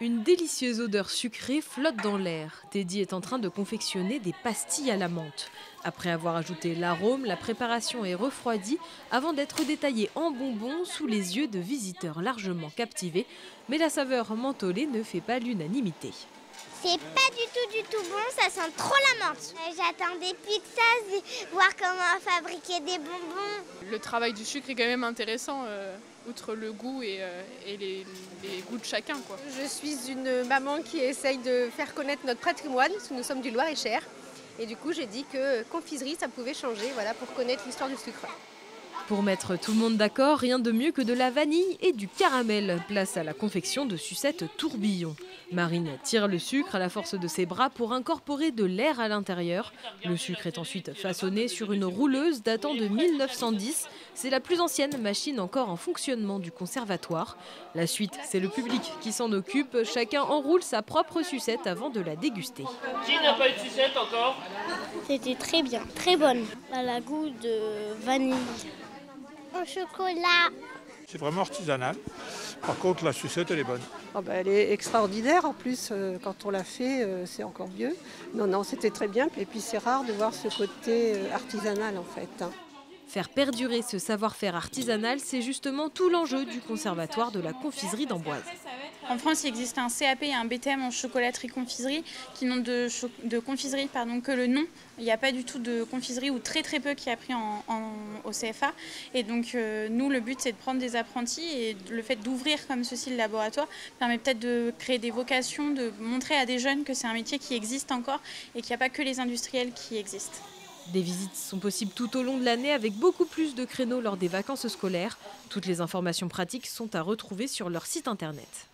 Une délicieuse odeur sucrée flotte dans l'air. Teddy est en train de confectionner des pastilles à la menthe. Après avoir ajouté l'arôme, la préparation est refroidie avant d'être détaillée en bonbons sous les yeux de visiteurs largement captivés. Mais la saveur mentholée ne fait pas l'unanimité. C'est pas du tout bon, ça sent trop la menthe. J'attendais plus que ça, voir comment fabriquer des bonbons. Le travail du sucre est quand même intéressant, outre le goût et les goûts de chacun, quoi. Je suis une maman qui essaye de faire connaître notre patrimoine, parce que nous sommes du Loir-et-Cher. Et du coup, j'ai dit que confiserie, ça pouvait changer, voilà, pour connaître l'histoire du sucre. Pour mettre tout le monde d'accord, rien de mieux que de la vanille et du caramel. Place à la confection de sucettes tourbillon. Marine tire le sucre à la force de ses bras pour incorporer de l'air à l'intérieur. Le sucre est ensuite façonné sur une rouleuse datant de 1910. C'est la plus ancienne machine encore en fonctionnement du conservatoire. La suite, c'est le public qui s'en occupe. Chacun enroule sa propre sucette avant de la déguster. Qui n'a pas eu de sucette encore? C'était très bien, très bonne. Elle a goût de vanille. Au chocolat. C'est vraiment artisanal. Par contre, la sucette, elle est bonne. Oh ben, elle est extraordinaire, en plus, quand on l'a fait, c'est encore mieux. Non, c'était très bien. Et puis c'est rare de voir ce côté artisanal, en fait. Faire perdurer ce savoir-faire artisanal, c'est justement tout l'enjeu du conservatoire de la confiserie d'Amboise. En France, il existe un CAP et un BTM en chocolaterie-confiserie qui n'ont de confiserie que le nom. Il n'y a pas du tout de confiserie ou très peu qui est appris au CFA. Et donc nous, le but, c'est de prendre des apprentis et le fait d'ouvrir comme ceci le laboratoire permet peut-être de créer des vocations, de montrer à des jeunes que c'est un métier qui existe encore et qu'il n'y a pas que les industriels qui existent. Des visites sont possibles tout au long de l'année avec beaucoup plus de créneaux lors des vacances scolaires. Toutes les informations pratiques sont à retrouver sur leur site internet.